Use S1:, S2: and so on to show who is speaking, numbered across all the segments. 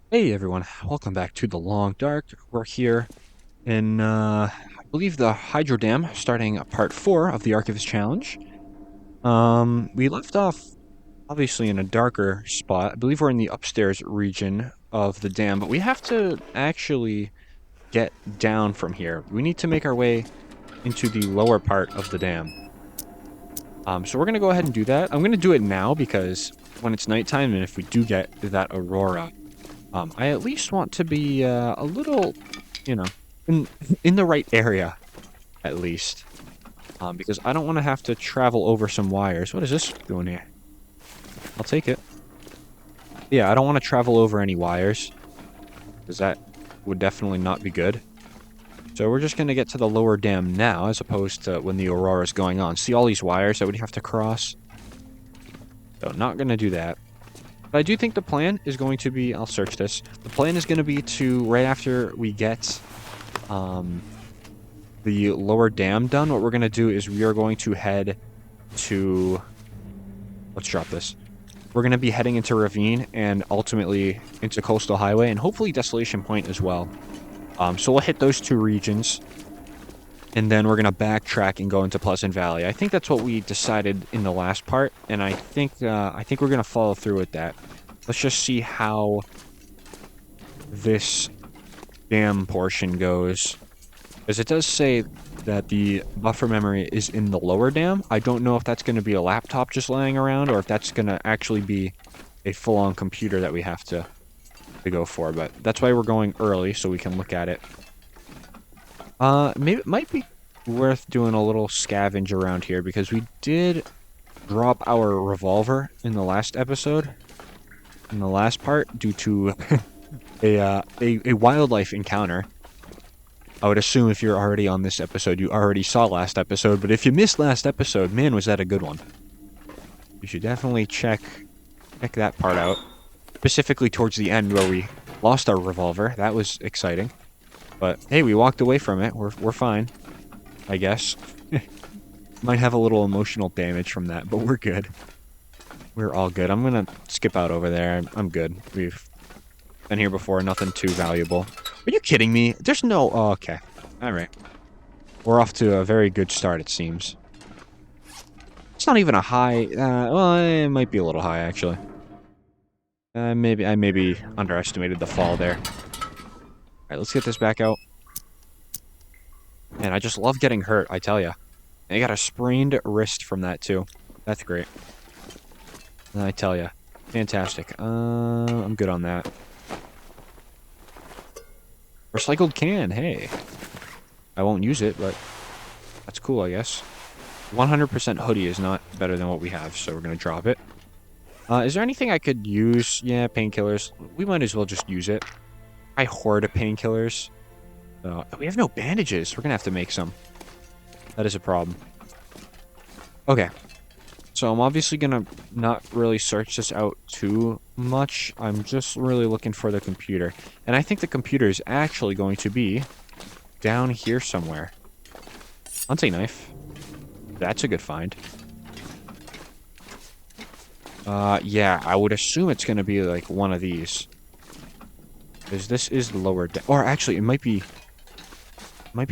S1: Hey everyone, welcome back to The Long Dark. We're here in, I believe the Hydro Dam, starting part 4 of the Archivist Challenge. We left off, obviously, in a darker spot. I believe we're in the upstairs region of the dam, but we have to actually get down from here. We need to make our way into the lower part of the dam. So we're going to go ahead and do that. I'm going to do it now because when it's nighttime and if we do get that Aurora, I at least want to be a little, you know, in in the right area at least, because I don't want to have to travel over some wires. What is this doing here? I'll take it. Yeah, I don't want to travel over any wires, because that would definitely not be good. So we're just gonna get to the lower dam now, as opposed to when the Aurora is going on. See all these wires that we have to cross? So not gonna do that. But I do think the plan is going to be, I'll search this. The plan is going to be to, right after we get the lower dam done, what we're going to do is we are going to head to, let's drop this. We're going to be heading into Ravine and ultimately into Coastal Highway and hopefully Desolation Point as well. So we'll hit those two regions and then we're going to backtrack and go into Pleasant Valley. I think that's what we decided in the last part, and I think we're going to follow through with that. Let's just see how this dam portion goes. As it does say that the buffer memory is in the lower dam. I don't know if that's going to be a laptop just laying around or if that's going to actually be a full-on computer that we have to go for, but that's why we're going early so we can look at it. Maybe it might be worth doing a little scavenge around here because we did drop our revolver in the last episode, in the last part, due to a wildlife encounter. I would assume if you're already on this episode, you already saw last episode, but if you missed last episode, man, was that a good one. You should definitely check that part out. Specifically towards the end where we lost our revolver. That was exciting. But hey, we walked away from it. We're fine, I guess. Might have a little emotional damage from that, but we're good. We're all good. I'm gonna skip out over there. I'm good. We've been here before. Nothing too valuable. Are you kidding me? There's no... Oh, okay. Alright. We're off to a very good start, it seems. It's not even a high... well, it might be a little high, actually. I maybe underestimated the fall there. Alright, let's get this back out. Man, I just love getting hurt, I tell ya. I got a sprained wrist from that, too. That's great. I tell ya. Fantastic. I'm good on that. Recycled can, hey. I won't use it, but that's cool, I guess. 100% hoodie is not better than what we have, so we're gonna drop it. Is there anything I could use? Yeah, painkillers. We might as well just use it. I hoard painkillers. We have no bandages. We're gonna have to make some. That is a problem. Okay. So I'm obviously gonna not really search this out too much. I'm just really looking for the computer. And I think the computer is actually going to be down here somewhere. Hunting knife. That's a good find. Yeah, I would assume it's gonna be like one of these. Because this is the lower deck. Or actually, it might be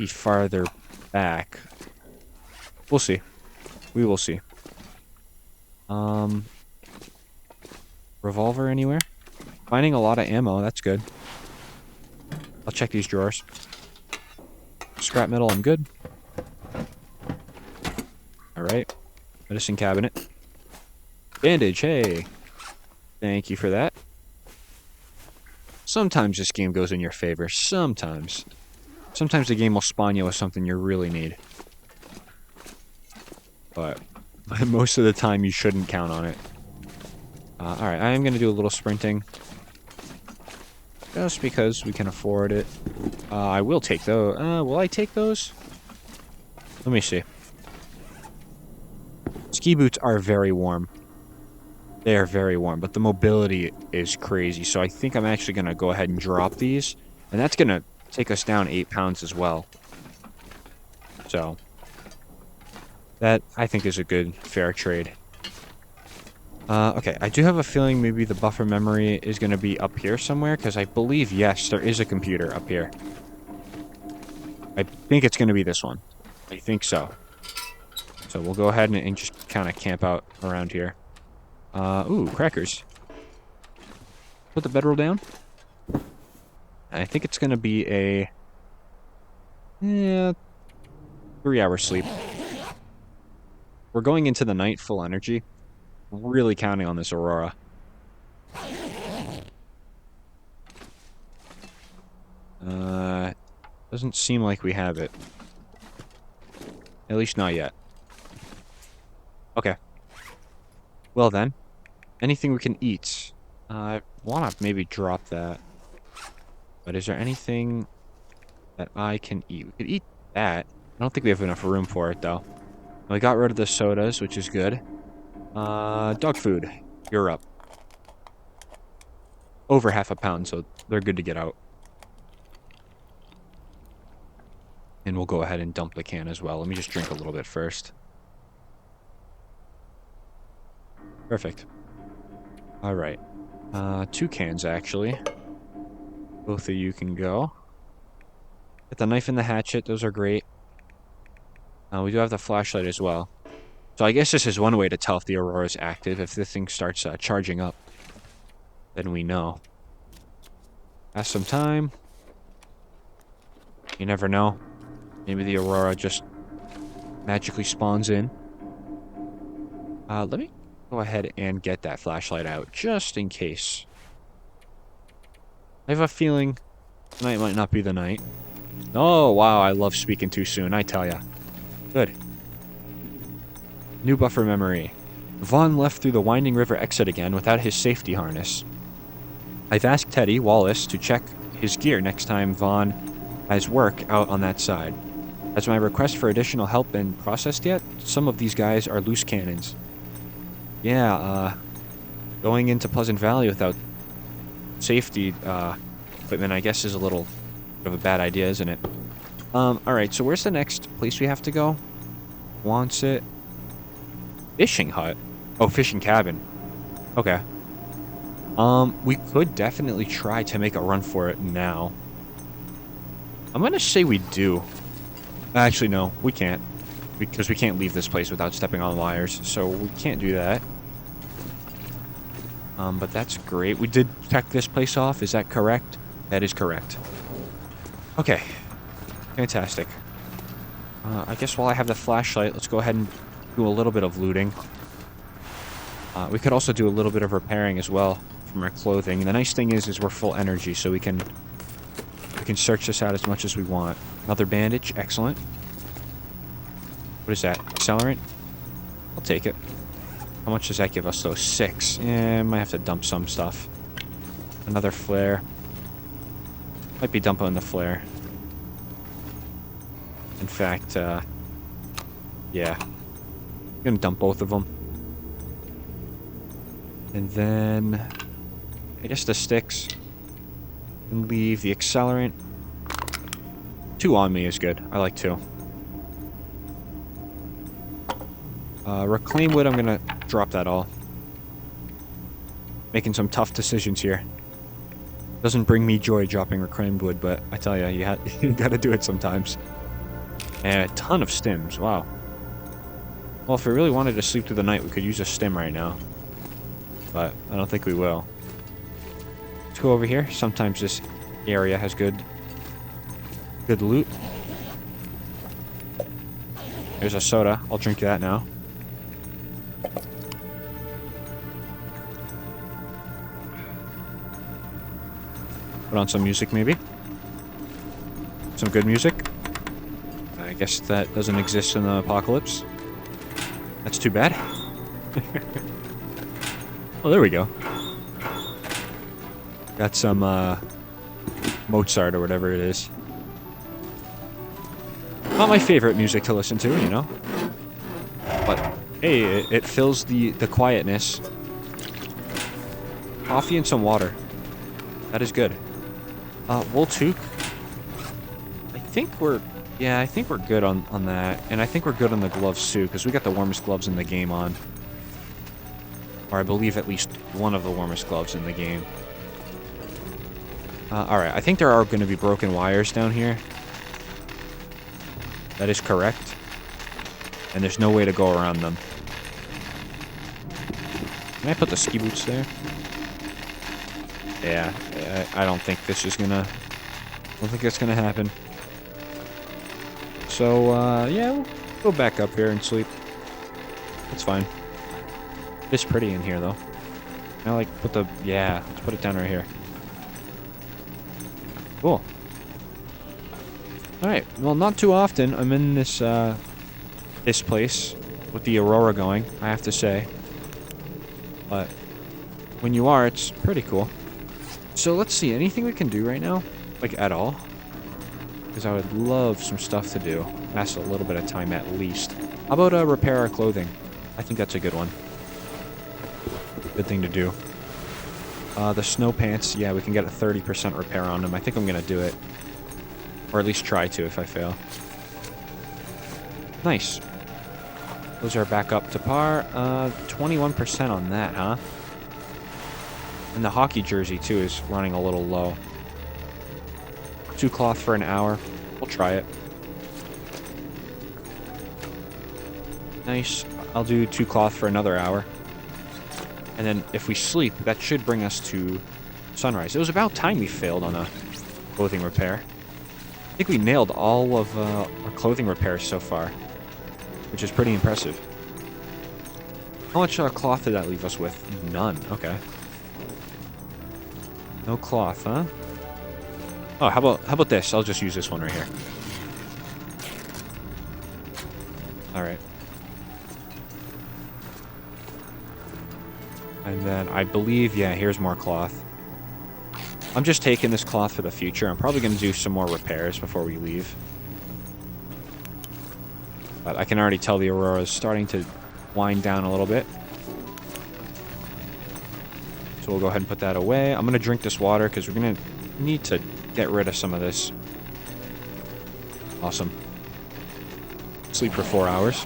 S1: farther back. We'll see. We will see. Revolver anywhere? Finding a lot of ammo, that's good. I'll check these drawers. Scrap metal, I'm good. Alright. Medicine cabinet. Bandage, hey! Thank you for that. Sometimes this game goes in your favor. Sometimes. Sometimes the game will spawn you with something you really need. But most of the time you shouldn't count on it. Alright, I am going to do a little sprinting. Just because we can afford it. I will take those. Will I take those? Let me see. Ski boots are very warm. They are very warm, but the mobility is crazy. So I think I'm actually going to go ahead and drop these. And that's going to take us down 8 pounds as well. So that, I think, is a good, fair trade. Okay, I do have a feeling maybe the buffer memory is going to be up here somewhere, because I believe, yes, there is a computer up here. I think it's going to be this one. I think so. So we'll go ahead and just kind of camp out around here. Ooh, crackers. Put the bedroll down. I think it's going to be a... Yeah, 3-hour sleep. We're going into the night full energy. Really counting on this Aurora. Doesn't seem like we have it. At least not yet. Okay. Well then, anything we can eat. I want to maybe drop that. But is there anything that I can eat? We could eat that. I don't think we have enough room for it, though. We got rid of the sodas, which is good. Dog food. You're up. Over half a pound, so they're good to get out. And we'll go ahead and dump the can as well. Let me just drink a little bit first. Perfect. Alright. 2 cans, actually. Both of you can go. Get the knife and the hatchet. Those are great. We do have the flashlight as well. So I guess this is one way to tell if the Aurora is active. If this thing starts charging up, then we know. Pass some time. You never know. Maybe the Aurora just magically spawns in. Let me go ahead and get that flashlight out, just in case. I have a feeling tonight might not be the night. Oh, wow, I love speaking too soon, I tell ya. Good. New buffer memory. Vaughn left through the winding river exit again without his safety harness. I've asked Teddy Wallace to check his gear next time Vaughn has work out on that side. Has my request for additional help been processed yet? Some of these guys are loose cannons. Yeah, going into Pleasant Valley without safety equipment, I guess, is a little bit of a bad idea, isn't it? Alright, so where's the next place we have to go? Quonset. Fishing hut? Oh, fishing cabin. Okay. We could definitely try to make a run for it now. I'm gonna say we do. Actually, no, we can't. Because we can't leave this place without stepping on wires, so we can't do that. But that's great. We did check this place off, is that correct? That is correct. Okay. Fantastic. I guess while I have the flashlight, let's go ahead and do a little bit of looting. We could also do a little bit of repairing as well from our clothing. And the nice thing is we're full energy, so we can search this out as much as we want. Another bandage, excellent. What is that? Accelerant? I'll take it. How much does that give us, though? 6. Might have to dump some stuff. Another flare. Might be dumping the flare. In fact, yeah. I'm gonna dump both of them. And then, I guess the sticks. And leave the accelerant. 2 on me is good. I like 2. Reclaim wood, I'm gonna drop that all. Making some tough decisions here. Doesn't bring me joy dropping reclaimed wood, but I tell you, you gotta do it sometimes. And a ton of stims, wow. Well, if we really wanted to sleep through the night, we could use a stim right now. But I don't think we will. Let's go over here. Sometimes this area has good loot. There's a soda. I'll drink that now. Put on some music, maybe. Some good music. I guess that doesn't exist in the apocalypse. That's too bad. Oh, there we go. Got some Mozart or whatever it is. Not my favorite music to listen to, you know. But hey, it fills the quietness. Coffee and some water. That is good. Wool toque. I think we're good on that. And I think we're good on the gloves too, because we got the warmest gloves in the game on. Or I believe at least one of the warmest gloves in the game. Alright, I think there are going to be broken wires down here. That is correct. And there's no way to go around them. Can I put the ski boots there? Yeah, I don't think this is gonna... I don't think that's gonna happen. So, yeah, we'll go back up here and sleep. It's fine. It's pretty in here, though. I like put the... Yeah, let's put it down right here. Cool. Alright, well, not too often I'm in this, this place with the Aurora going, I have to say. But when you are, it's pretty cool. So let's see, anything we can do right now? Like, at all? Because I would love some stuff to do. Pass a little bit of time at least. How about, repair our clothing? I think that's a good one. Good thing to do. The snow pants, yeah, we can get a 30% repair on them. I think I'm gonna do it. Or at least try to if I fail. Nice. Those are back up to par. 21% on that, huh? And the hockey jersey, too, is running a little low. 2 cloth for an hour. We'll try it. Nice. I'll do 2 cloth for another hour. And then if we sleep, that should bring us to sunrise. It was about time we failed on a clothing repair. I think we nailed all of our clothing repairs so far, which is pretty impressive. How much cloth did that leave us with? None. Okay. No cloth, huh? Oh, how about this? I'll just use this one right here. Alright. And then I believe, yeah, here's more cloth. I'm just taking this cloth for the future. I'm probably going to do some more repairs before we leave. But I can already tell the Aurora is starting to wind down a little bit. So we'll go ahead and put that away. I'm going to drink this water because we're going to need to get rid of some of this. Awesome. Sleep for 4 hours.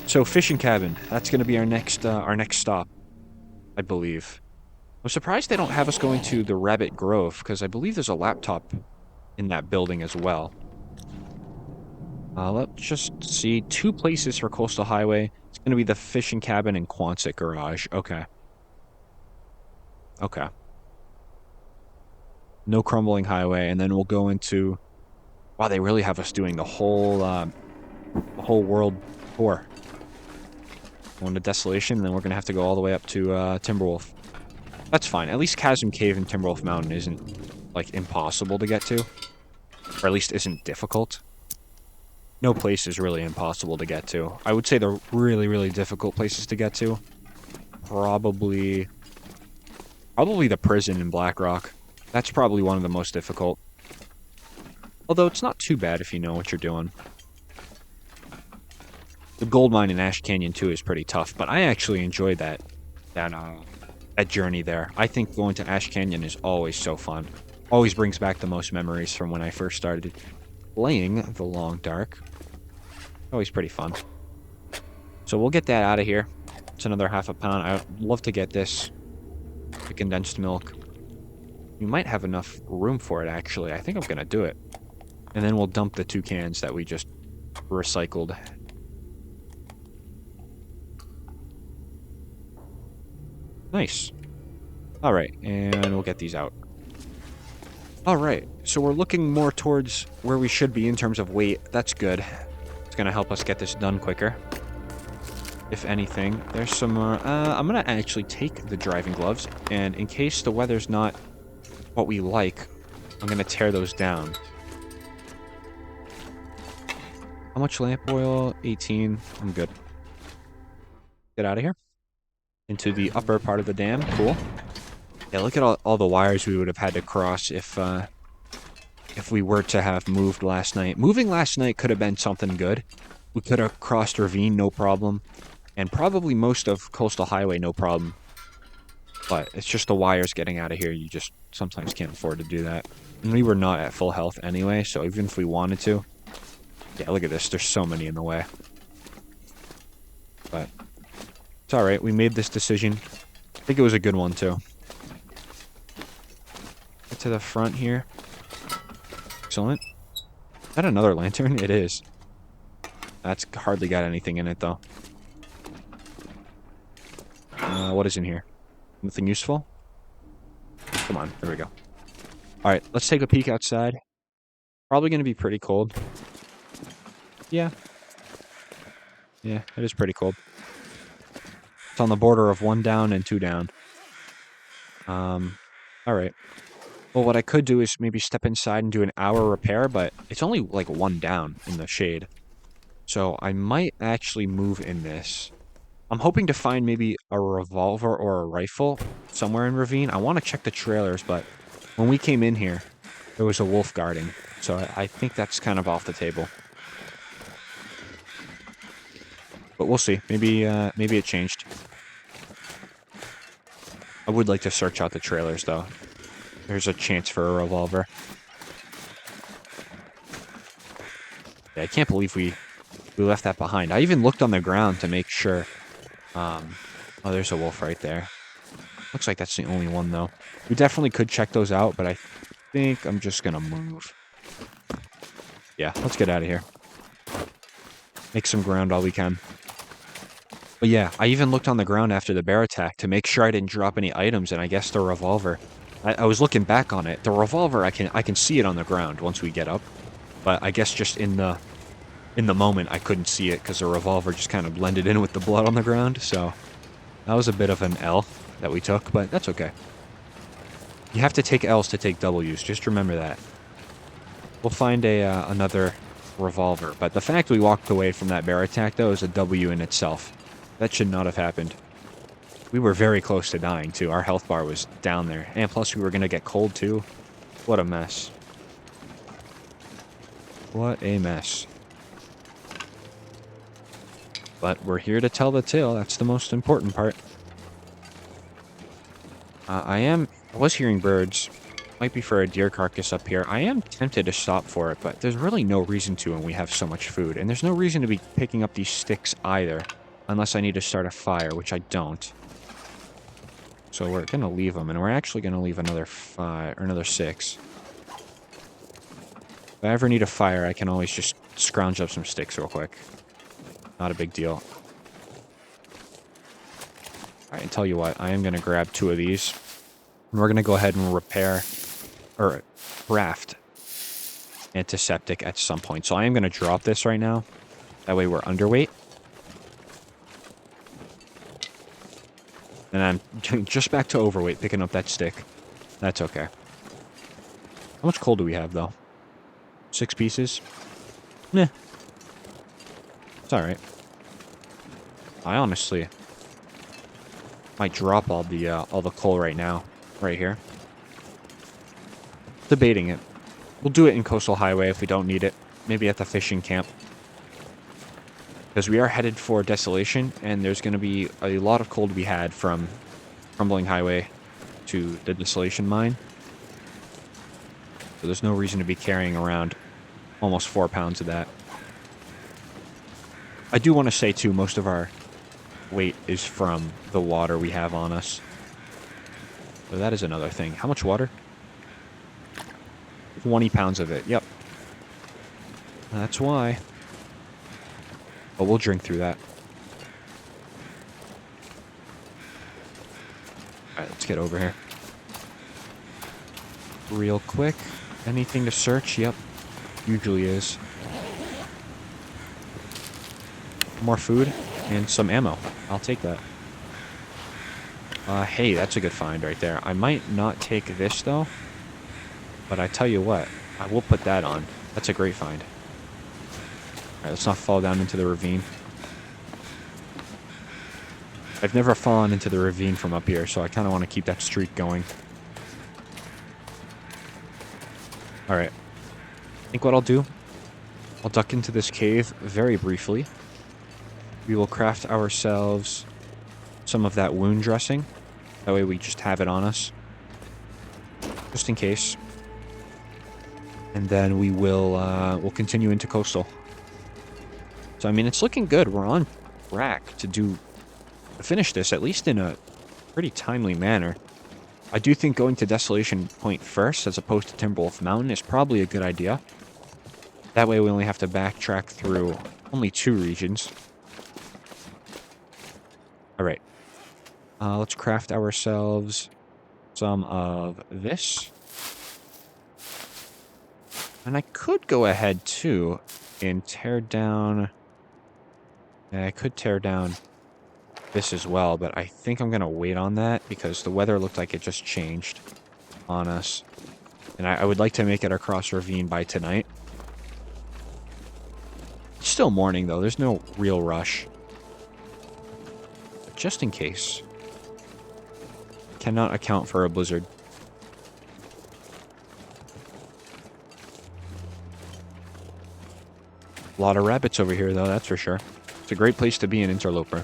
S1: So fishing cabin. That's going to be our next stop, I believe. I'm surprised they don't have us going to the Rabbit Grove, because I believe there's a laptop in that building as well. Let's just see. 2 places for Coastal Highway. It's going to be the fishing cabin and Quonset garage. Okay. Okay. No crumbling highway, and then we'll go into... Wow, they really have us doing the whole world tour. Going to Desolation, and then we're going to have to go all the way up to Timberwolf. That's fine. At least Chasm Cave and Timberwolf Mountain isn't, like, impossible to get to. Or at least isn't difficult. No place is really impossible to get to. I would say the really, really difficult places to get to. Probably the prison in Black Rock. That's probably one of the most difficult. Although it's not too bad if you know what you're doing. The gold mine in Ash Canyon, too, is pretty tough. But I actually enjoyed that journey there. I think going to Ash Canyon is always so fun. Always brings back the most memories from when I first started playing The Long Dark. Always pretty fun. So we'll get that out of here. It's another half a pound. I'd love to get this. The condensed milk. We might have enough room for it, actually. I think I'm going to do it. And then we'll dump the 2 cans that we just recycled. Nice. Alright, and we'll get these out. Alright, so we're looking more towards where we should be in terms of weight. That's good. It's going to help us get this done quicker. If anything. There's some more... I'm going to actually take the driving gloves, and in case the weather's not what we like, I'm going to tear those down. How much lamp oil? 18. I'm good. Get out of here. Into the upper part of the dam. Cool. Yeah, look at all the wires we would have had to cross if we were to have moved last night. Moving last night could have been something good. We could have crossed Ravine, no problem. And probably most of Coastal Highway, no problem. But it's just the wires getting out of here. You just sometimes can't afford to do that. And we were not at full health anyway, so even if we wanted to... Yeah, look at this. There's so many in the way. But It's alright, we made this decision. I think it was a good one, too. Get to the front here. Excellent. Is that another lantern? It is. That's hardly got anything in it, though. What is in here? Nothing useful? Come on, there we go. Alright, let's take a peek outside. Probably going to be pretty cold. Yeah. Yeah, it is pretty cold. It's on the border of 1 down and 2 down. Alright. Well, what I could do is maybe step inside and do an hour repair, but it's only like 1 down in the shade. So I might actually move in this. I'm hoping to find maybe a revolver or a rifle somewhere in Ravine. I want to check the trailers, but when we came in here, there was a wolf guarding. So I think that's kind of off the table. But we'll see. Maybe it changed. I would like to search out the trailers, though. There's a chance for a revolver. Yeah, I can't believe we left that behind. I even looked on the ground to make sure. Oh, there's a wolf right there. Looks like that's the only one, though. We definitely could check those out, but I think I'm just gonna move. Yeah, let's get out of here. Make some ground all we can. But yeah, I even looked on the ground after the bear attack to make sure I didn't drop any items, and I guess the revolver. I was looking back on it. The revolver, I can see it on the ground once we get up. But I guess just in the moment, I couldn't see it because the revolver just kind of blended in with the blood on the ground. So that was a bit of an L that we took, but that's okay. You have to take L's to take W's. Just remember that. We'll find another revolver. But the fact we walked away from that bear attack, though, is a W in itself. That should not have happened. We were very close to dying, too. Our health bar was down there. And plus, we were going to get cold, too. What a mess. What a mess. But we're here to tell the tale. That's the most important part. I was hearing birds. Might be for a deer carcass up here. I am tempted to stop for it, but there's really no reason to when we have so much food. And there's no reason to be picking up these sticks either. Unless I need to start a fire, which I don't. So we're going to leave them. And we're actually going to leave another 5, or another 6. If I ever need a fire, I can always just scrounge up some sticks real quick. Not a big deal. Alright, and tell you what, I am going to grab 2 of these. And we're going to go ahead and repair, or craft antiseptic at some point. So I am going to drop this right now. That way we're underweight. And I'm just back to overweight picking up that stick. That's okay. How much coal do we have, though? 6 pieces? Meh. It's alright. I honestly might drop all the coal right now. Right here. Debating it. We'll do it in Coastal Highway if we don't need it. Maybe at the fishing camp. Because we are headed for Desolation, and there's going to be a lot of coal to be had from Crumbling Highway to the Desolation mine. So there's no reason to be carrying around almost 4 pounds of that. I do want to say, too, most of our weight is from the water we have on us. So that is another thing. How much water? 20 pounds of it. Yep. That's why. But we'll drink through that. Alright, let's get over here. Real quick. Anything to search? Yep. Usually is. More food and some ammo. I'll take that. Hey, that's a good find right there. I might not take this, though. But I tell you what, I will put that on. That's a great find. Alright, let's not fall down into the ravine. I've never fallen into the ravine from up here, so I kind of want to keep that streak going. Alright. I think what I'll do, I'll duck into this cave very briefly. We will craft ourselves some of that wound dressing. That way we just have it on us. Just in case. And then we will we'll continue into Coastal. So, I mean, it's looking good. We're on track to do finish this, at least in a pretty timely manner. I do think going to Desolation Point first, as opposed to Timberwolf Mountain, is probably a good idea. That way we only have to backtrack through only 2 regions. Alright. Let's craft ourselves some of this. And I could go ahead, too, and tear down... Yeah, I could tear down this as well, but I think I'm going to wait on that because the weather looked like it just changed on us. And I would like to make it across Ravine by tonight. It's still morning, though. There's no real rush. But just in case. Cannot account for a blizzard. A lot of rabbits over here, though, that's for sure. It's a great place to be an interloper.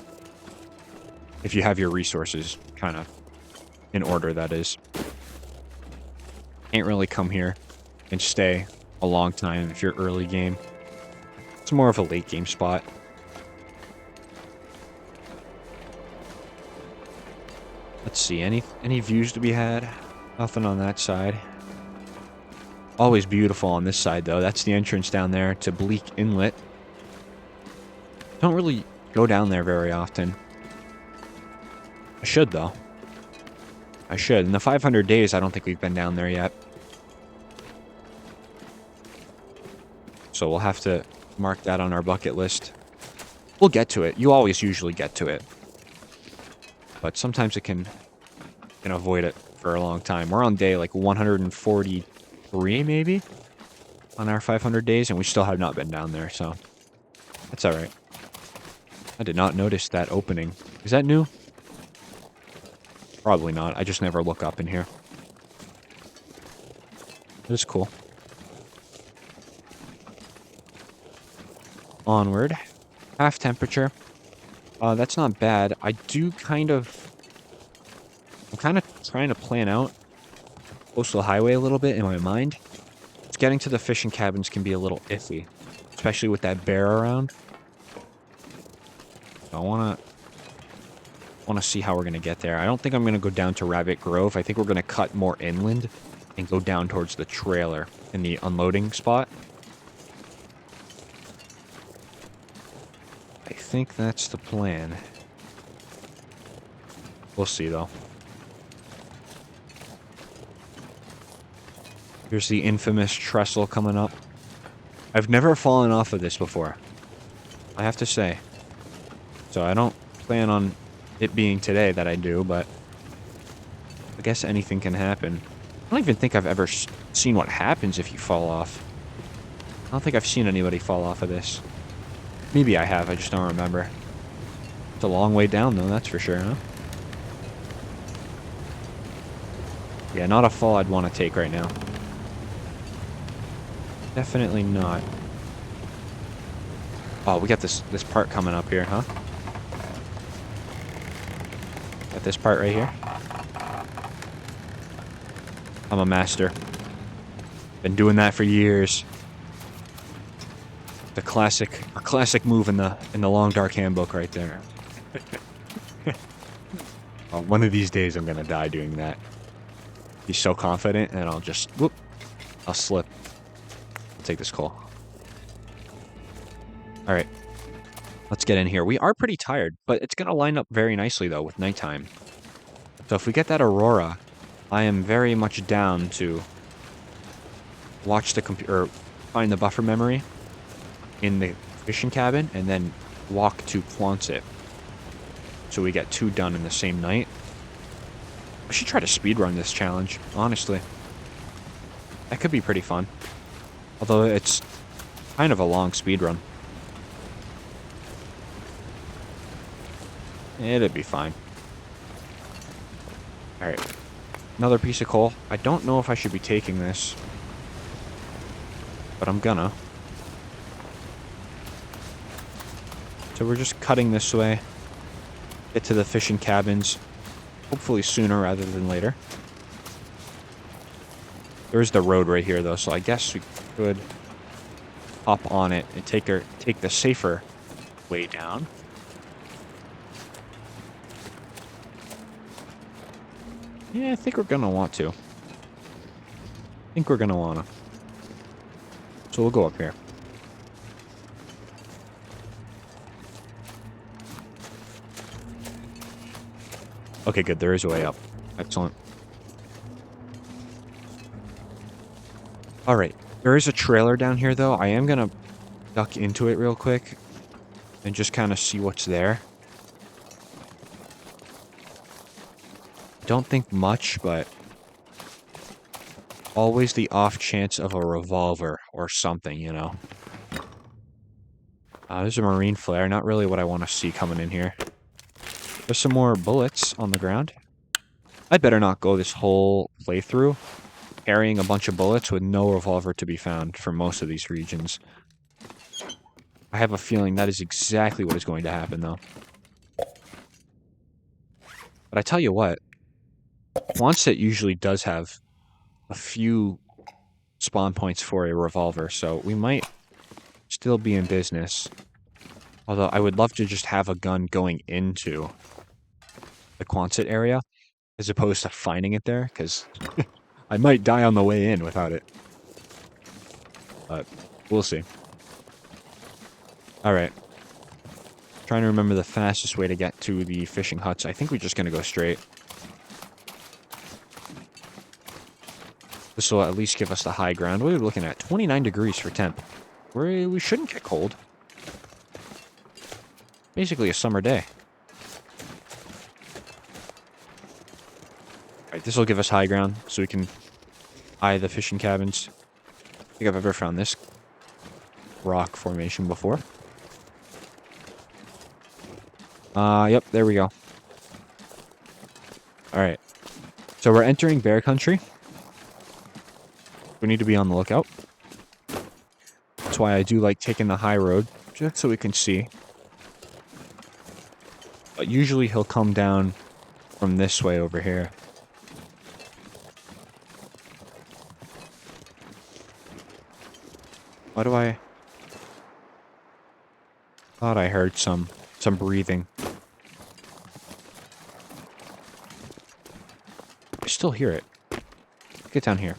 S1: If you have your resources kind of in order, that is. Can't really come here and stay a long time if you're early game. It's more of a late game spot. Let's see, any views to be had? Nothing on that side. Always beautiful on this side, though. That's the entrance down there to Bleak Inlet. Don't really go down there very often. I should, though. I should. In the 500 days, I don't think we've been down there yet. So we'll have to mark that on our bucket list. We'll get to it. You always usually get to it. But sometimes it can avoid it for a long time. We're on day like 143, maybe? On our 500 days, and we still have not been down there, so... That's alright. I did not notice that opening. Is that new? Probably not. I just never look up in here. That is cool. Onward. Half temperature. That's not bad. I do kind of... I'm kind of trying to plan out Coastal Highway a little bit in my mind. Getting to the fishing cabins can be a little iffy. Especially with that bear around. So I want to see how we're going to get there. I don't think I'm going to go down to Rabbit Grove. I think we're going to cut more inland and go down towards the trailer in the unloading spot. I think that's the plan. We'll see, though. Here's the infamous trestle coming up. I've never fallen off of this before, I have to say. So I don't plan on it being today that I do, but I guess anything can happen. I don't even think I've ever seen what happens if you fall off. I don't think I've seen anybody fall off of this. Maybe I have, I just don't remember. It's a long way down, though, that's for sure, huh? Yeah, not a fall I'd want to take right now. Definitely not. Oh, we got this part coming up here, huh? Got this part right here. I'm a master. Been doing that for years. A classic move in the Long Dark Handbook right there. Well, one of these days I'm gonna die doing that. Be so confident, and I'll just whoop. I'll slip. I'll take this coal. All right, let's get in here. We are pretty tired, but it's gonna line up very nicely though with nighttime. So if we get that Aurora, I am very much down to watch the computer, find the buffer memory in the fishing cabin, and then walk to Quonset. So we get 2 done in the same night. I should try to speedrun this challenge, honestly. That could be pretty fun. Although it's kind of a long speedrun. It'd be fine. Alright. Another piece of coal. I don't know if I should be taking this, but I'm gonna. So we're just cutting this way. Get to the fishing cabins. Hopefully sooner rather than later. There's the road right here, though, so I guess we could hop on it and take the safer way down. Yeah, I think we're gonna want to. I think we're gonna wanna. So we'll go up here. Okay, good. There is a way up. Excellent. All right. There is a trailer down here, though. I am gonna duck into it real quick and just kind of see what's there. Don't think much, but always the off chance of a revolver or something, you know. There's a marine flare. Not really what I want to see coming in here. There's some more bullets on the ground. I'd better not go this whole playthrough carrying a bunch of bullets with no revolver to be found for most of these regions. I have a feeling that is exactly what is going to happen, though. But I tell you what, Quonset usually does have a few spawn points for a revolver, so we might still be in business. Although I would love to just have a gun going into the Quonset area, as opposed to finding it there, because I might die on the way in without it. But we'll see. Alright. Trying to remember the fastest way to get to the fishing huts. I think we're just going to go straight. This will at least give us the high ground. What are we looking at? 29 degrees for temp. We shouldn't get cold. Basically a summer day. Alright, this will give us high ground, so we can eye the fishing cabins. I don't think I've ever found this rock formation before. Yep, there we go. Alright. So we're entering bear country. We need to be on the lookout. That's why I do like taking the high road, just so we can see. But usually he'll come down from this way over here. Why do I... Thought I heard some breathing. I still hear it. Get down here.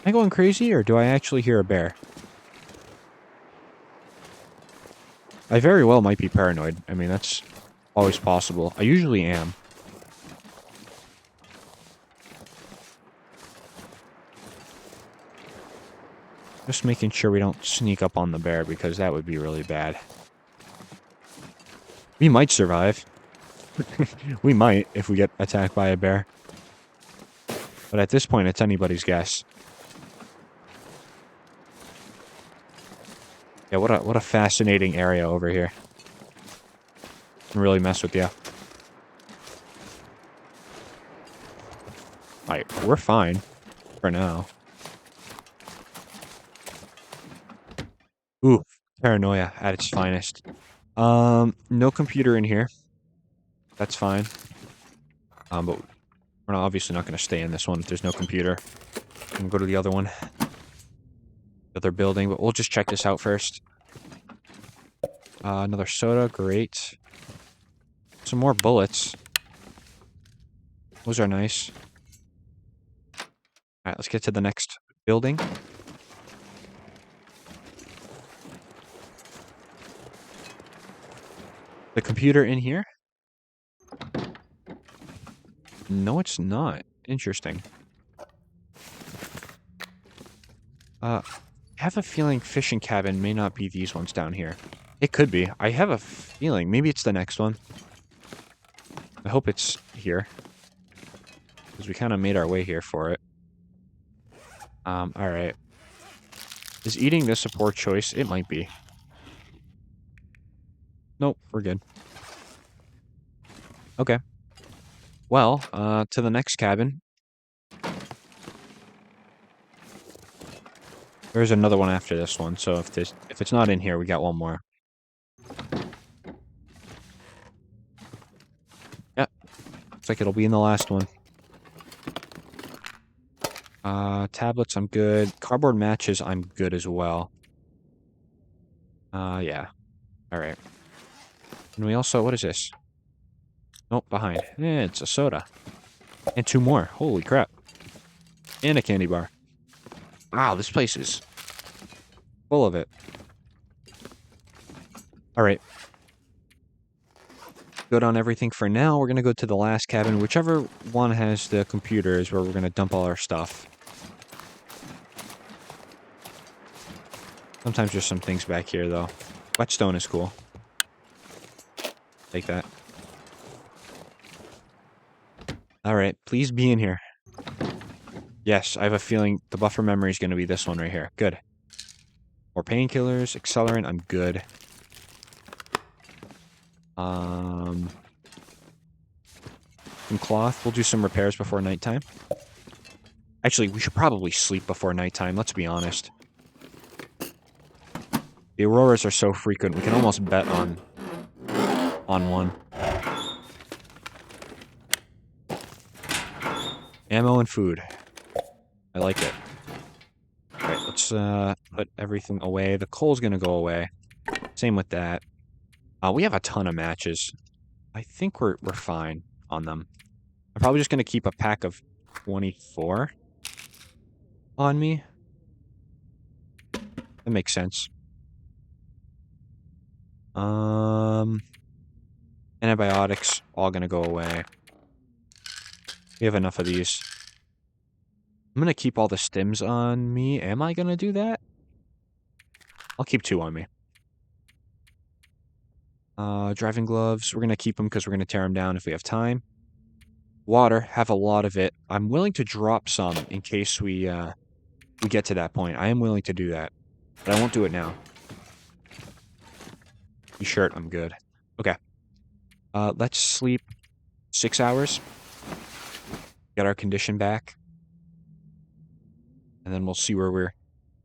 S1: Am I going crazy, or do I actually hear a bear? I very well might be paranoid. I mean, that's always possible. I usually am. Just making sure we don't sneak up on the bear, because that would be really bad. We might survive. We might, if we get attacked by a bear. But at this point, it's anybody's guess. Yeah, what a fascinating area over here. Can really mess with you. Alright, we're fine. For now. Ooh, paranoia at its finest. No computer in here. That's fine. But we're obviously not going to stay in this one if there's no computer. We can go to the other one. The other building, but we'll just check this out first. Another soda, great. Some more bullets. Those are nice. Alright, let's get to the next building. The computer in here? No, it's not. Interesting. I have a feeling fishing cabin may not be these ones down here. It could be. I have a feeling. Maybe it's the next one. I hope it's here. Because we kind of made our way here for it. Alright. Is eating this a poor choice? It might be. Nope, we're good. Okay. Well, to the next cabin. There's another one after this one, so if it's not in here, we got one more. Yep. Looks like it'll be in the last one. Tablets, I'm good. Cardboard matches, I'm good as well. Yeah. Alright. And we also... What is this? Nope, behind. It's a soda. And 2 more. Holy crap. And a candy bar. Wow, this place is full of it. Alright. Good on everything for now. We're going to go to the last cabin. Whichever one has the computer is where we're going to dump all our stuff. Sometimes there's some things back here, though. Whetstone is cool. Take that. Alright, please be in here. Yes, I have a feeling the buffer memory is going to be this one right here. Good. More painkillers, accelerant, I'm good. Some cloth. We'll do some repairs before nighttime. Actually, we should probably sleep before nighttime, let's be honest. The Auroras are so frequent, we can almost bet on one. Ammo and food. I like it. Alright, let's put everything away. The coal's gonna go away. Same with that. We have a ton of matches. I think we're fine on them. I'm probably just gonna keep a pack of 24 on me. That makes sense. Antibiotics, all gonna go away. We have enough of these. I'm gonna keep all the stims on me. Am I gonna do that? I'll keep 2 on me. Driving gloves, we're gonna keep them because we're gonna tear them down if we have time. Water, have a lot of it. I'm willing to drop some in case we get to that point. I am willing to do that, but I won't do it now. T-shirt, I'm good. Okay. Let's sleep 6 hours. Get our condition back. And then we'll see where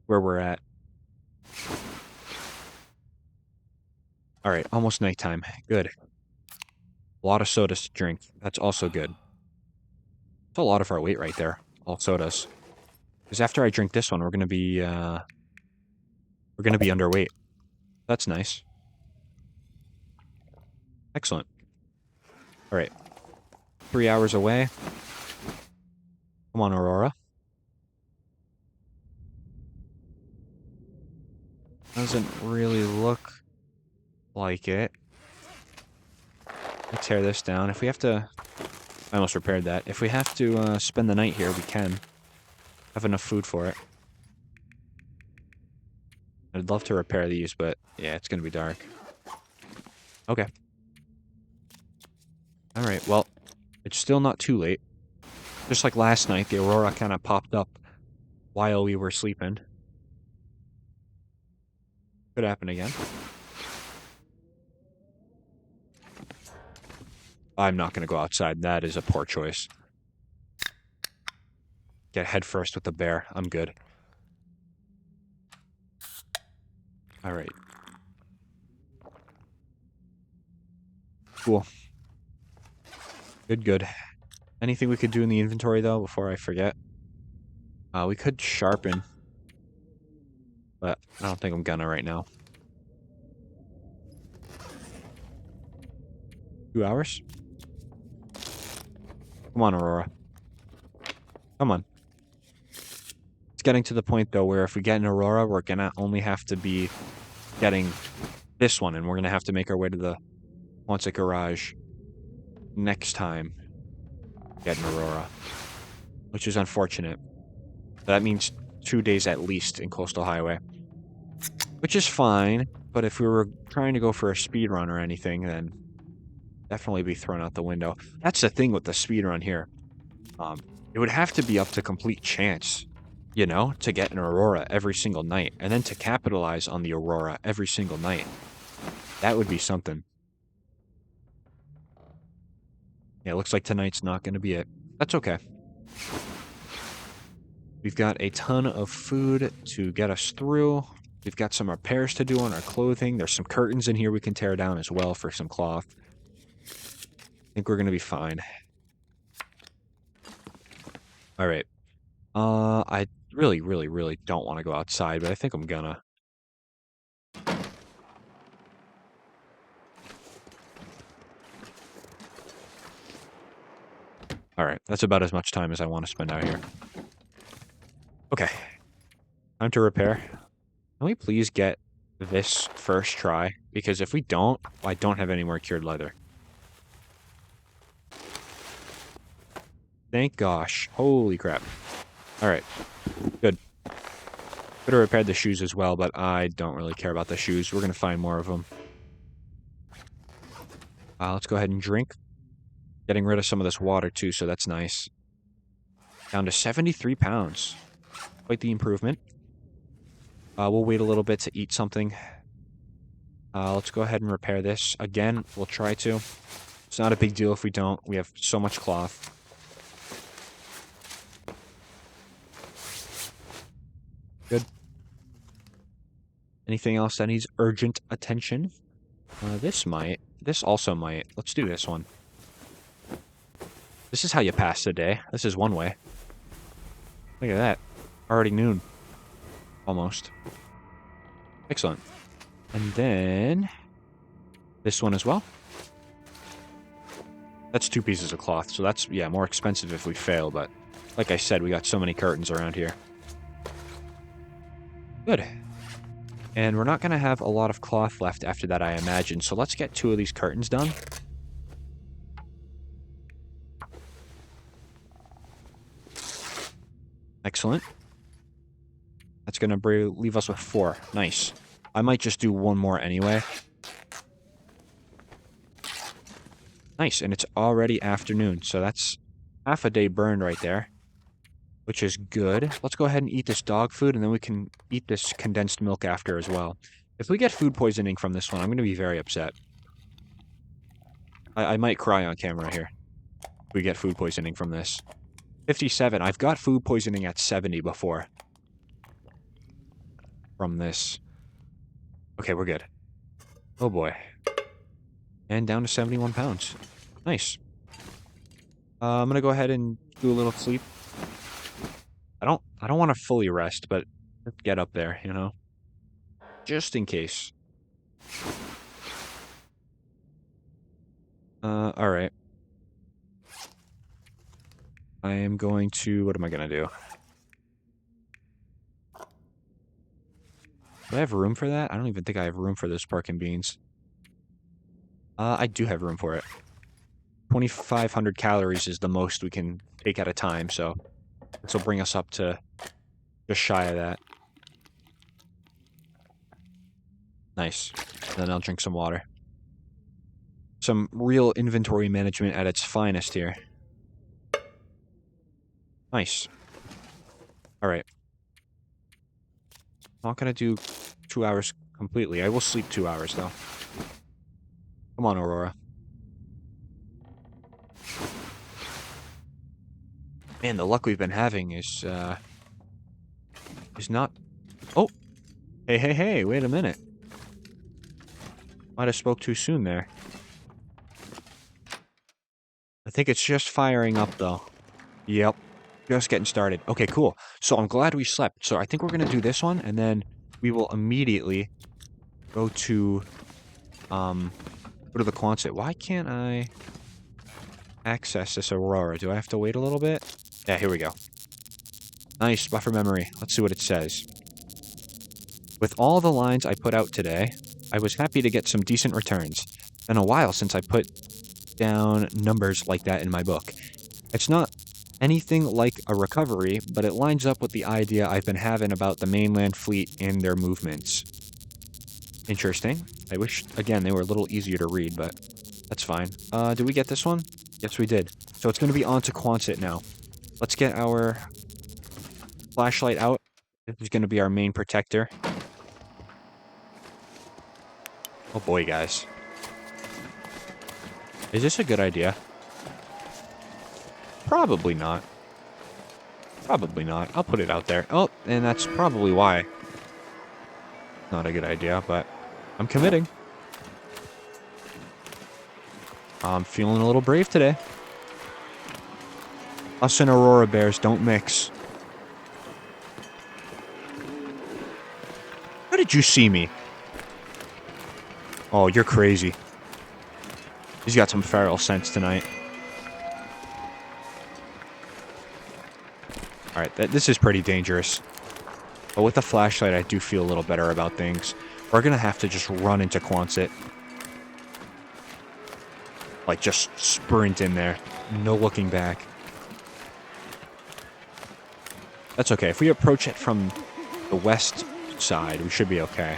S1: we're at. Alright, almost nighttime. Good. A lot of sodas to drink. That's also good. That's a lot of our weight right there. All sodas. Because after I drink this one, we're gonna be underweight. That's nice. Excellent. Alright. 3 hours away. Come on, Aurora. Doesn't really look like it. Let's tear this down. If we have to... I almost repaired that. If we have to spend the night here, we can. Have enough food for it. I'd love to repair these, but yeah, it's gonna be dark. Okay. Alright, well, it's still not too late. Just like last night, the Aurora kind of popped up while we were sleeping. Could happen again. I'm not going to go outside. That is a poor choice. Get head first with the bear. I'm good. Alright. Cool. Good, good. Anything we could do in the inventory, though, before I forget? We could sharpen. But I don't think I'm gonna right now. 2 hours? Come on, Aurora. Come on. It's getting to the point, though, where if we get an Aurora, we're gonna only have to be getting this one, and we're gonna have to make our way to the Quonset garage next time. Get an Aurora. Which is unfortunate. That means 2 days at least in Coastal Highway. Which is fine, but if we were trying to go for a speed run or anything, then definitely be thrown out the window. That's the thing with the speed run here. It would have to be up to complete chance, you know, to get an Aurora every single night, and then to capitalize on the Aurora every single night. That would be something. Yeah, it looks like tonight's not going to be it. That's okay. We've got a ton of food to get us through. We've got some repairs to do on our clothing. There's some curtains in here we can tear down as well for some cloth. I think we're going to be fine. Alright. I really, really, really don't want to go outside, but I think I'm gonna. Alright, that's about as much time as I want to spend out here. Okay. Time to repair. Can we please get this first try? Because if we don't, I don't have any more cured leather. Thank gosh. Holy crap. Alright. Good. Could have repaired the shoes as well, but I don't really care about the shoes. We're going to find more of them. Let's go ahead and drink. Getting rid of some of this water, too, so that's nice. Down to 73 pounds. Quite the improvement. We'll wait a little bit to eat something. Let's go ahead and repair this. Again, we'll try to. It's not a big deal if we don't. We have so much cloth. Good. Anything else that needs urgent attention? This might. This also might. Let's do this one. This is how you pass the day. This is one way. Look at that. Already noon. Almost. Excellent. And then this one as well. That's 2 pieces of cloth, so that's, yeah, more expensive if we fail, but like I said, we got so many curtains around here. Good. And we're not going to have a lot of cloth left after that, I imagine, so let's get 2 of these curtains done. Excellent. That's going to leave us with 4. Nice. I might just do 1 more anyway. Nice, and it's already afternoon, so that's half a day burned right there, which is good. Let's go ahead and eat this dog food, and then we can eat this condensed milk after as well. If we get food poisoning from this one, I'm going to be very upset. I might cry on camera here if we get food poisoning from this. 57. I've got food poisoning at 70 before. From this. Okay, we're good. Oh boy. And down to 71 pounds. Nice. I'm gonna go ahead and do a little sleep. I don't want to fully rest, but let's get up there, you know? Just in case. Alright. I am going to... What am I gonna do? Do I have room for that? I don't even think I have room for this pork and beans. I do have room for it. 2,500 calories is the most we can take at a time, so this will bring us up to just shy of that. Nice. Then I'll drink some water. Some real inventory management at its finest here. Nice. Alright. Not gonna do 2 hours completely. I will sleep 2 hours, though. Come on, Aurora. Man, the luck we've been having is not... Oh! Hey, wait a minute. Might have spoke too soon there. I think it's just firing up, though. Yep. Just getting started. Okay, cool. So I'm glad we slept. So I think we're going to do this one, and then we will immediately go to the Quonset. Why can't I access this Aurora? Do I have to wait a little bit? Yeah, here we go. Nice, buffer memory. Let's see what it says. With all the lines I put out today, I was happy to get some decent returns. Been a while since I put down numbers like that in my book. It's not anything like a recovery, but it lines up with the idea I've been having about the mainland fleet and their movements. Interesting. I wish, again, they were a little easier to read, but that's fine. Did we get this one? Yes, we did. So it's going to be on to Quonset now. Let's get our flashlight out. This is going to be our main protector. Oh boy, guys. Is this a good idea? Probably not. Probably not. I'll put it out there. Oh, and that's probably why. Not a good idea, but I'm committing. I'm feeling a little brave today. Us and Aurora bears don't mix. How did you see me? Oh, you're crazy. He's got some feral sense tonight. Alright, this is pretty dangerous. But with the flashlight, I do feel a little better about things. We're gonna have to just run into Quonset. Like, just sprint in there. No looking back. That's okay. If we approach it from the west side, we should be okay.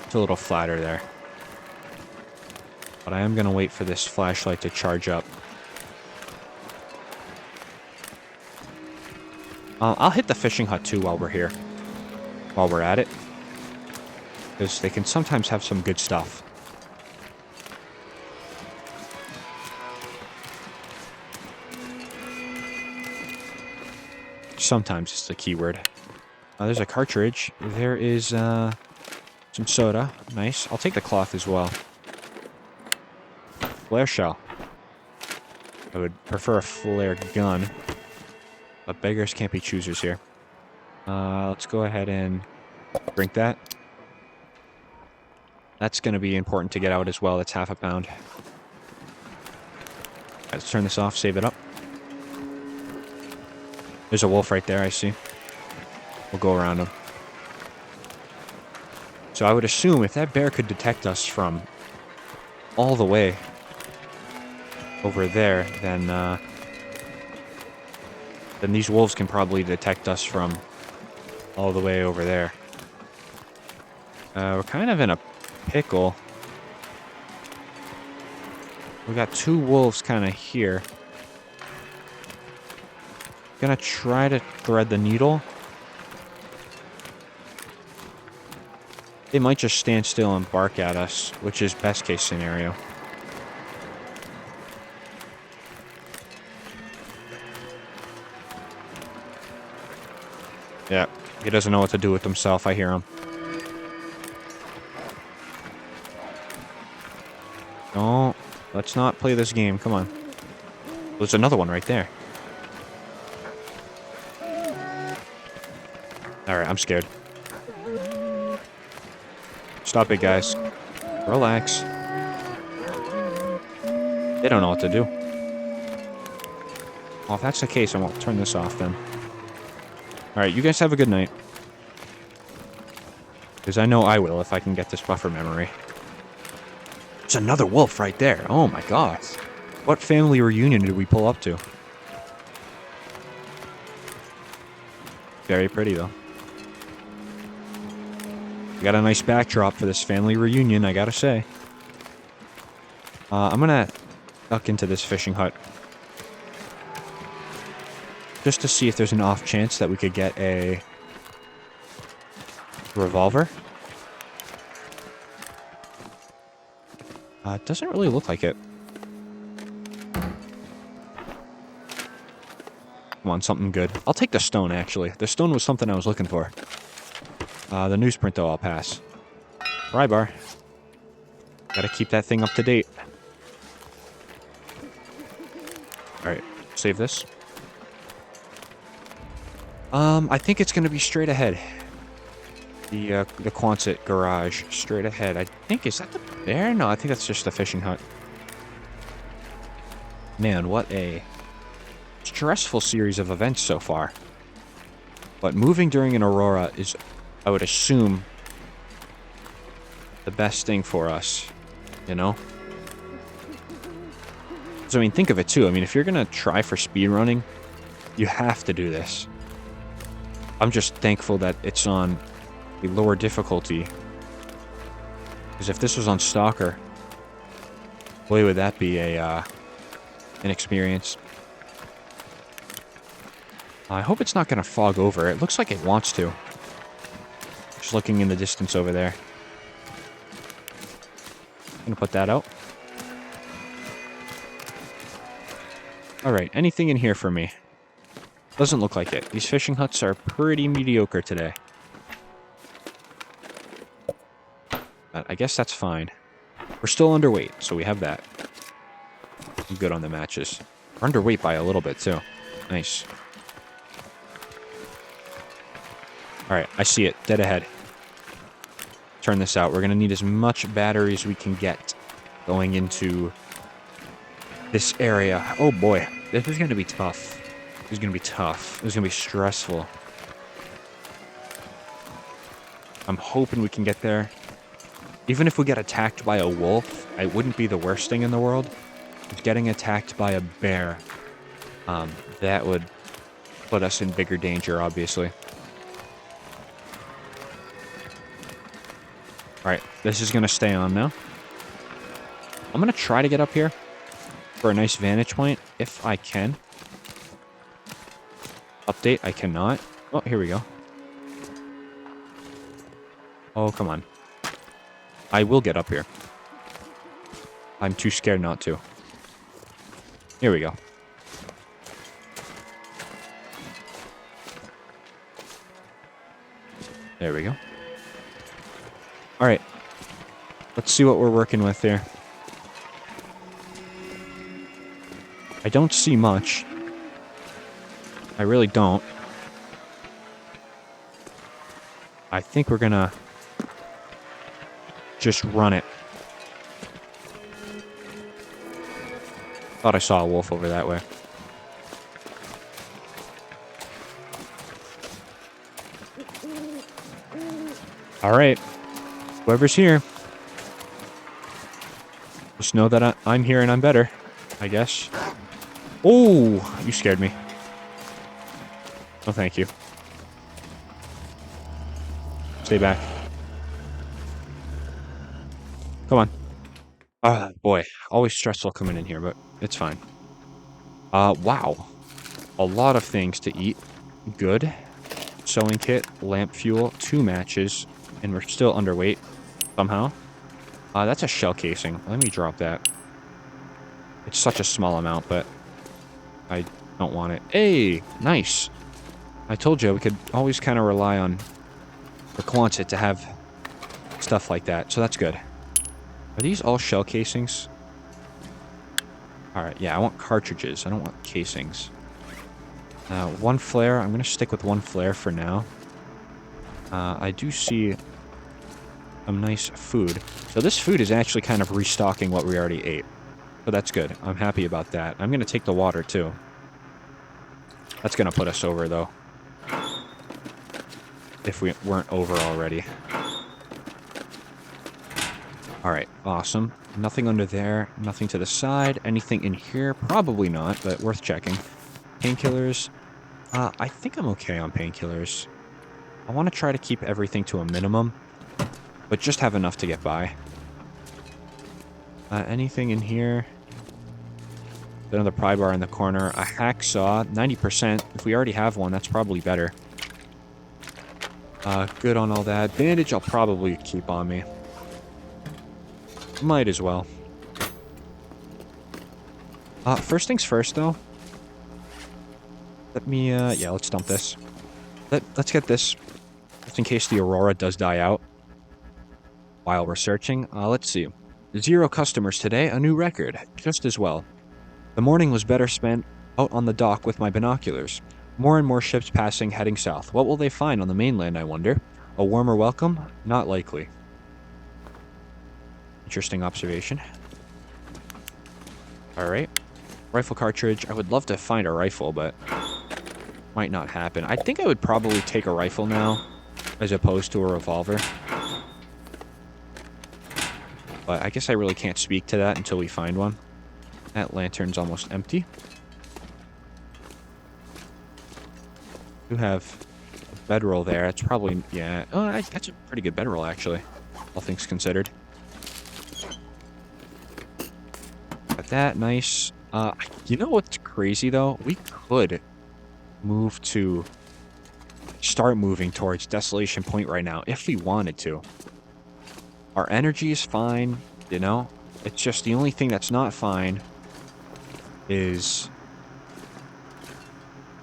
S1: It's a little flatter there. But I am gonna wait for this flashlight to charge up. I'll hit the fishing hut too while we're here. While we're at it. Because they can sometimes have some good stuff. Sometimes is the key word. There's a cartridge. There is some soda. Nice. I'll take the cloth as well. Flare shell. I would prefer a flare gun. But beggars can't be choosers here. Let's go ahead and drink that. That's going to be important to get out as well. That's half a pound. Let's turn this off, save it up. There's a wolf right there, I see. We'll go around him. So I would assume if that bear could detect us from all the way over there, then these wolves can probably detect us from all the way over there. We're kind of in a pickle. We got two wolves kind of here. Gonna try to thread the needle. They might just stand still and bark at us, which is best case scenario. Yeah, he doesn't know what to do with himself. I hear him. No, let's not play this game. Come on. There's another one right there. Alright, I'm scared. Stop it, guys. Relax. They don't know what to do. Well, if that's the case, I won't turn this off then. Alright, you guys have a good night. Because I know I will if I can get this buffer memory. There's another wolf right there. Oh my god. What family reunion did we pull up to? Very pretty, though. We got a nice backdrop for this family reunion, I gotta say. I'm gonna duck into this fishing hut. Just to see if there's an off chance that we could get a revolver. It doesn't really look like it. Come on, something good. I'll take the stone, actually. The stone was something I was looking for. The newsprint, though, I'll pass. Rybar. Gotta keep that thing up to date. Alright, save this. I think it's gonna be straight ahead. The Quonset garage, straight ahead. I think, is that the bear? No, I think that's just the fishing hut. Man, what a stressful series of events so far. But moving during an Aurora is, I would assume, the best thing for us, you know? So, I mean, think of it, too. I mean, if you're gonna try for speedrunning, you have to do this. I'm just thankful that it's on a lower difficulty. Because if this was on Stalker, boy, would that be an experience. I hope it's not going to fog over. It looks like it wants to. Just looking in the distance over there. Gonna put that out. Alright, anything in here for me? Doesn't look like it. These fishing huts are pretty mediocre today. But I guess that's fine. We're still underweight, so we have that. I'm good on the matches. We're underweight by a little bit, too. Nice. Alright, I see it. Dead ahead. Turn this out. We're going to need as much battery as we can get going into this area. Oh boy, this is going to be tough. This is going to be tough. This is going to be stressful. I'm hoping we can get there. Even if we get attacked by a wolf, it wouldn't be the worst thing in the world. Getting attacked by a bear, that would put us in bigger danger, obviously. Alright, this is going to stay on now. I'm going to try to get up here for a nice vantage point, if I can. Update, I cannot. Oh, here we go. Oh, come on. I will get up here. I'm too scared not to. Here we go. There we go. Alright. Let's see what we're working with here. I don't see much. I really don't. I think we're gonna just run it. Thought I saw a wolf over that way. Alright. Whoever's here. Just know that I'm here and I'm better, I guess. Oh, you scared me. Oh, thank you. Stay back. Come on. Ah, boy. Always stressful coming in here, but it's fine. Wow. A lot of things to eat. Good. Sewing kit, lamp fuel, 2 matches, and we're still underweight somehow. That's a shell casing. Let me drop that. It's such a small amount, but I don't want it. Hey, nice. I told you we could always kind of rely on the Quonset to have stuff like that, so that's good. Are these all shell casings? Alright, yeah, I want cartridges. I don't want casings. 1 flare. I'm going to stick with 1 flare for now. I do see some nice food. So this food is actually kind of restocking what we already ate. So that's good. I'm happy about that. I'm going to take the water, too. That's going to put us over, though. If we weren't over already. Alright, awesome. Nothing under there. Nothing to the side. Anything in here? Probably not, but worth checking. Painkillers. I think I'm okay on painkillers. I want to try to keep everything to a minimum, but just have enough to get by. Anything in here? Another pry bar in the corner. A hacksaw. 90%. If we already have one, that's probably better. Good on all that. Bandage I'll probably keep on me. Might as well. First things first, though. Let me, yeah, let's dump this. Let's get this, just in case the Aurora does die out. While we're searching, let's see. 0 customers today, a new record. Just as well. The morning was better spent out on the dock with my binoculars. More and more ships passing, heading south. What will they find on the mainland, I wonder? A warmer welcome? Not likely. Interesting observation. Alright. Rifle cartridge. I would love to find a rifle, but might not happen. I think I would probably take a rifle now, as opposed to a revolver. But I guess I really can't speak to that until we find one. That lantern's almost empty. We have a bedroll there. It's probably, yeah. Oh, that's a pretty good bedroll, actually. All things considered. Got that, nice. You know what's crazy, though? We could start moving towards Desolation Point right now, if we wanted to. Our energy is fine, you know? It's just the only thing that's not fine is...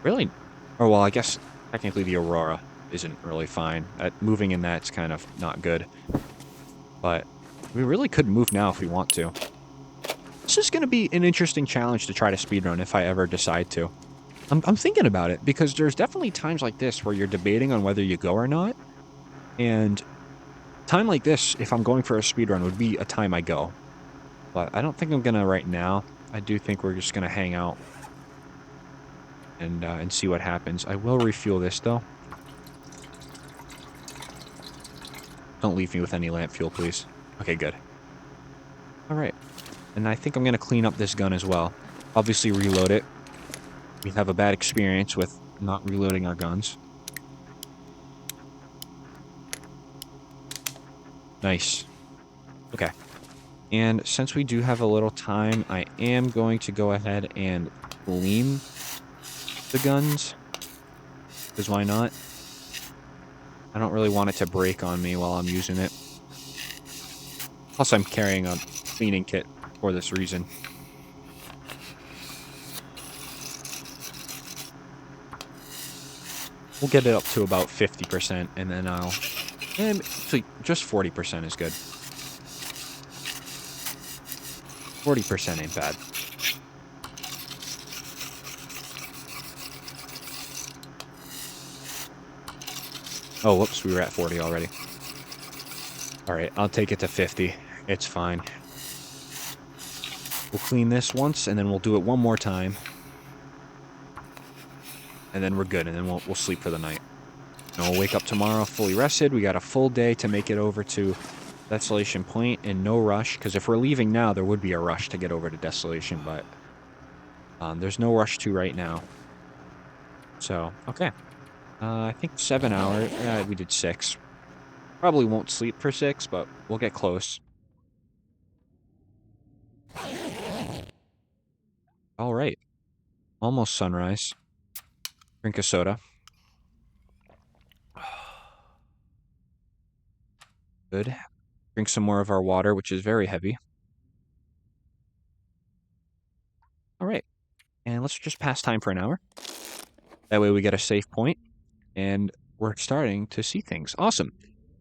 S1: really... or, well, I guess technically the Aurora isn't really fine. Moving in that's kind of not good. But we really could move now if we want to. This is going to be an interesting challenge to try to speedrun if I ever decide to. I'm thinking about it, because there's definitely times like this where you're debating on whether you go or not. And time like this, if I'm going for a speedrun, would be a time I go. But I don't think I'm going to right now. I do think we're just going to hang out. and see what happens. I will refuel this though. Don't leave me with any lamp fuel, please. Okay, good. All right. And I think I'm going to clean up this gun as well. Obviously reload it. We have a bad experience with not reloading our guns. Nice. Okay. And since we do have a little time, I am going to go ahead and clean the guns. Because why not? I don't really want it to break on me while I'm using it. Plus, I'm carrying a cleaning kit for this reason. We'll get it up to about 50%, and then I'll... And actually, just 40% is good. 40% ain't bad. Oh, whoops, we were at 40 already. Alright, I'll take it to 50. It's fine. We'll clean this once, and then we'll do it one more time. And then we're good, and then we'll sleep for the night. And we'll wake up tomorrow fully rested. We got a full day to make it over to Desolation Point, and no rush, because if we're leaving now, there would be a rush to get over to Desolation, but there's no rush to right now. So, okay. I think 7 hours. We did 6. Probably won't sleep for 6, but we'll get close. All right. Almost sunrise. Drink a soda. Good. Drink some more of our water, which is very heavy. All right. And let's just pass time for an hour. That way we get a safe point, and we're starting to see things. Awesome.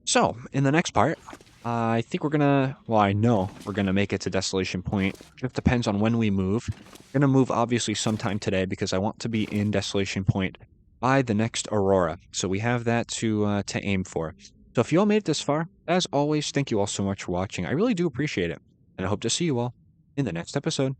S1: So, in the next part, I think we're gonna... Well, I know we're gonna make it to Desolation Point. It depends on when we move. We're gonna move, obviously, sometime today, because I want to be in Desolation Point by the next Aurora. So we have that to aim for. So if you all made it this far, as always, thank you all so much for watching. I really do appreciate it. And I hope to see you all in the next episode.